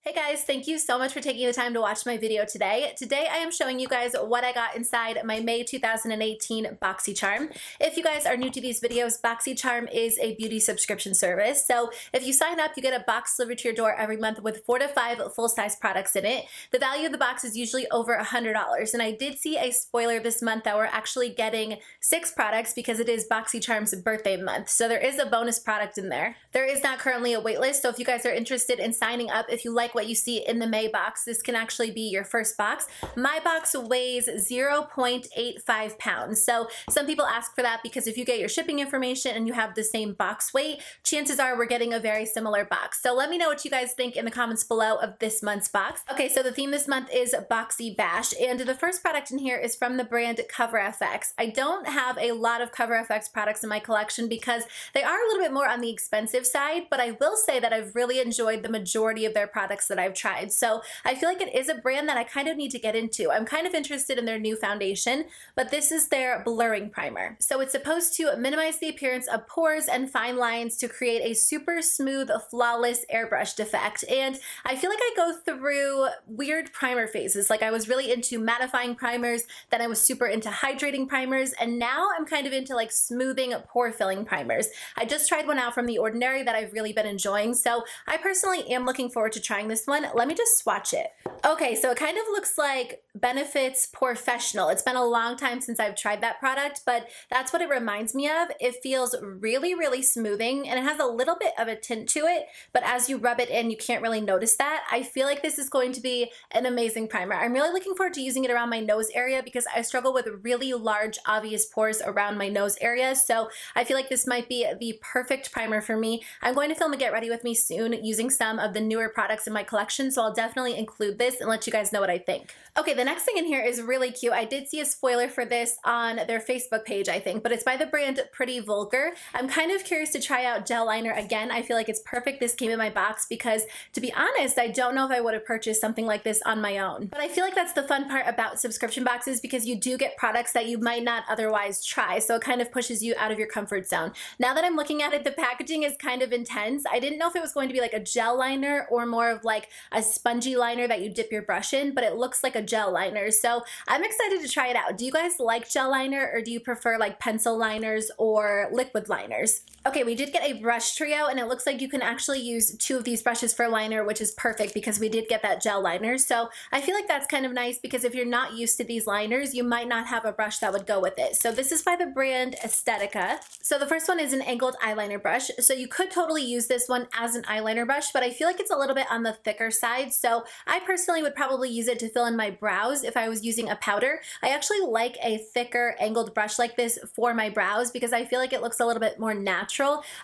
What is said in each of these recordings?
Hey guys, thank you so much for taking the time to watch my video today. Today I am showing you guys what I got inside my May 2018 Boxycharm. If you guys are new to these videos, Boxycharm is a beauty subscription service. So if you sign up, you get a box delivered to your door every month with 4 to 5 full-size products in it. The value of the box is usually over $100. And I did see a spoiler this month that we're actually getting 6 products because it is Boxycharm's birthday month. So there is a bonus product in there. There is not currently a wait list, so if you guys are interested in signing up, if you like what you see in the May box, this can actually be your first box. My box weighs 0.85 pounds. So some people ask for that because if you get your shipping information and you have the same box weight, chances are we're getting a very similar box. So let me know what you guys think in the comments below of this month's box. Okay, so the theme this month is Boxy Bash, and the first product in here is from the brand CoverFX. I don't have a lot of CoverFX products in my collection because they are a little bit more on the expensive side, but I will say that I've really enjoyed the majority of their products that I've tried. So I feel like it is a brand that I kind of need to get into. I'm kind of interested in their new foundation, but this is their blurring primer. So it's supposed to minimize the appearance of pores and fine lines to create a super smooth, flawless airbrushed effect. And I feel like I go through weird primer phases. Like I was really into mattifying primers, then I was super into hydrating primers, and now I'm kind of into like smoothing, pore filling primers. I just tried one out from The Ordinary that I've really been enjoying. So I personally am looking forward to trying this one. Let me just swatch it. Okay, so it kind of looks like Benefit's Professional. It's been a long time since I've tried that product, but that's what it reminds me of. It feels really, really smoothing, and it has a little bit of a tint to it, but as you rub it in, you can't really notice that. I feel like this is going to be an amazing primer. I'm really looking forward to using it around my nose area because I struggle with really large, obvious pores around my nose area, so I feel like this might be the perfect primer for me. I'm going to film a Get Ready With Me soon using some of the newer products in my collection, so I'll definitely include this and let you guys know what I think. Okay, the next thing in here is really cute. I did see a spoiler for this on their Facebook page, I think, but it's by the brand Pretty Vulgar. I'm kind of curious to try out gel liner again. I feel like it's perfect this came in my box because, to be honest, I don't know if I would have purchased something like this on my own. But I feel like that's the fun part about subscription boxes because you do get products that you might not otherwise try, so it kind of pushes you out of your comfort zone. Now that I'm looking at it, the packaging is kind of intense. I didn't know if it was going to be like a gel liner or more of like a spongy liner that you dip your brush in, but it looks like a gel liner. So I'm excited to try it out. Do you guys like gel liner or do you prefer like pencil liners or liquid liners? Okay, we did get a brush trio and it looks like you can actually use 2 of these brushes for liner, which is perfect because we did get that gel liner. So I feel like that's kind of nice because if you're not used to these liners, you might not have a brush that would go with it. So this is by the brand Aesthetica. So the first one is an angled eyeliner brush. So you could totally use this one as an eyeliner brush, but I feel like it's a little bit on the thicker side. So I personally would probably use it to fill in my brows if I was using a powder. I actually like a thicker angled brush like this for my brows because I feel like it looks a little bit more natural.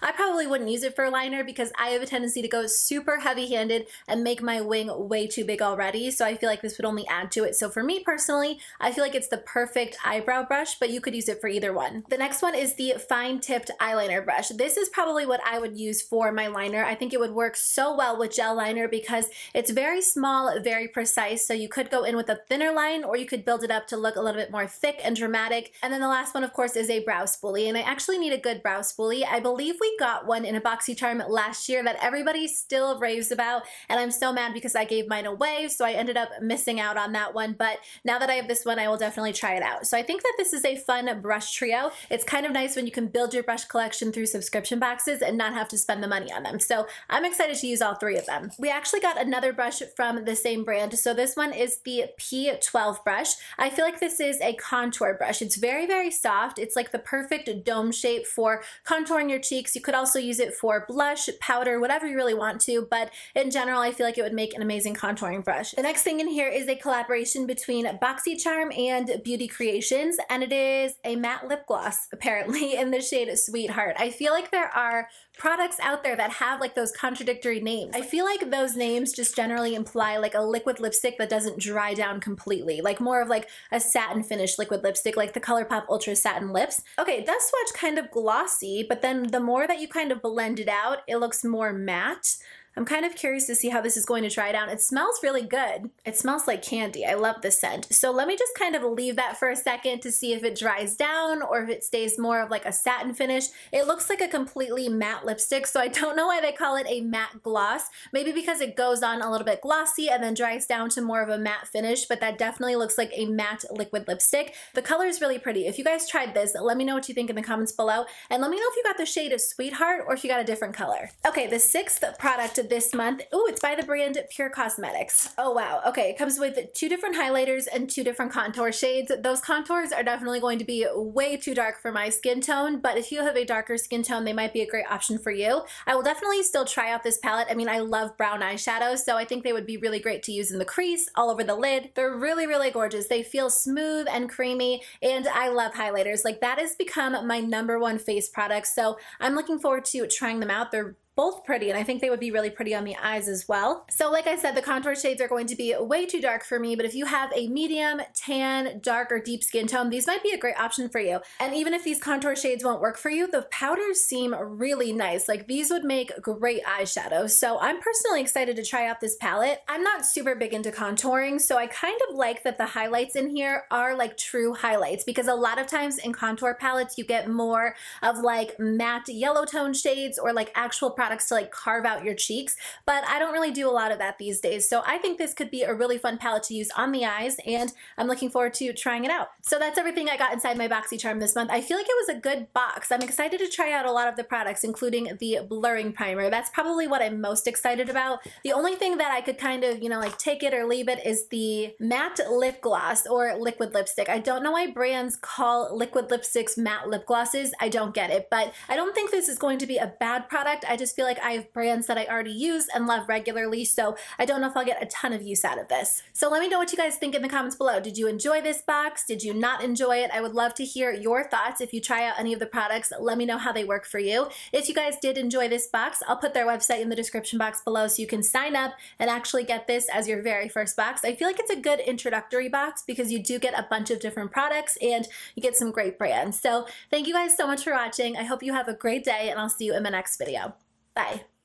I probably wouldn't use it for liner because I have a tendency to go super heavy-handed and make my wing way too big already, so I feel like this would only add to it. So for me personally, I feel like it's the perfect eyebrow brush, but you could use it for either one. The next one is the fine-tipped eyeliner brush. This is probably what I would use for my liner. I think it would work so well with gel liner because it's very small, very precise, so you could go in with a thinner line or you could build it up to look a little bit more thick and dramatic. And then the last one, of course, is a brow spoolie, and I actually need a good brow spoolie. I believe we got one in a Boxycharm last year that everybody still raves about, and I'm so mad because I gave mine away, so I ended up missing out on that one, but now that I have this one, I will definitely try it out. So I think that this is a fun brush trio. It's kind of nice when you can build your brush collection through subscription boxes and not have to spend the money on them. So I'm excited to use all 3 of them. We actually got another brush from the same brand. So this one is the P12 brush. I feel like this is a contour brush. It's very, very soft. It's like the perfect dome shape for contouring your cheeks. You could also use it for blush, powder, whatever you really want to, but in general, I feel like it would make an amazing contouring brush. The next thing in here is a collaboration between Boxycharm and Beauty Creations, and it is a matte lip gloss, apparently, in the shade Sweetheart. I feel like there are products out there that have like those contradictory names. I feel like those names just generally imply like a liquid lipstick that doesn't dry down completely, like more of like a satin finish liquid lipstick, like the ColourPop Ultra Satin Lips. Okay, it does swatch kind of glossy, but then the more that you kind of blend it out, it looks more matte. I'm kind of curious to see how this is going to dry down. It smells really good. It smells like candy. I love the scent. So let me just kind of leave that for a second to see if it dries down or if it stays more of like a satin finish. It looks like a completely matte lipstick, so I don't know why they call it a matte gloss. Maybe because it goes on a little bit glossy and then dries down to more of a matte finish, but that definitely looks like a matte liquid lipstick. The color is really pretty. If you guys tried this, let me know what you think in the comments below, and let me know if you got the shade of Sweetheart or if you got a different color. Okay, the sixth product this month, oh, it's by the brand Pure Cosmetics. Oh wow, okay, it comes with 2 different highlighters and 2 different contour shades. Those contours are definitely going to be way too dark for my skin tone, but if you have a darker skin tone, they might be a great option for you. I will definitely still try out this palette. I mean, I love brown eyeshadows, so I think they would be really great to use in the crease, all over the lid. They're really, really gorgeous. They feel smooth and creamy, and I love highlighters. Like, that has become my #1 face product, so I'm looking forward to trying them out. They're both pretty, and I think they would be really pretty on the eyes as well. So like I said, the contour shades are going to be way too dark for me, but if you have a medium, tan, dark, or deep skin tone, these might be a great option for you. And even if these contour shades won't work for you, the powders seem really nice. Like, these would make great eyeshadows. So I'm personally excited to try out this palette. I'm not super big into contouring, so I kind of like that the highlights in here are like true highlights, because a lot of times in contour palettes, you get more of like matte yellow tone shades or like actual products to like carve out your cheeks, but I don't really do a lot of that these days. So I think this could be a really fun palette to use on the eyes, and I'm looking forward to trying it out. So that's everything I got inside my Boxycharm this month. I feel like it was a good box. I'm excited to try out a lot of the products, including the blurring primer. That's probably what I'm most excited about. The only thing that I could kind of, you know, like take it or leave it is the matte lip gloss or liquid lipstick. I don't know why brands call liquid lipsticks matte lip glosses. I don't get it, but I don't think this is going to be a bad product. I just feel like I have brands that I already use and love regularly, so I don't know if I'll get a ton of use out of this. So let me know what you guys think in the comments below. Did you enjoy this box? Did you not enjoy it? I would love to hear your thoughts. If you try out any of the products, let me know how they work for you. If you guys did enjoy this box, I'll put their website in the description box below so you can sign up and actually get this as your very first box. I feel like it's a good introductory box because you do get a bunch of different products and you get some great brands. So thank you guys so much for watching. I hope you have a great day, and I'll see you in my next video. Bye.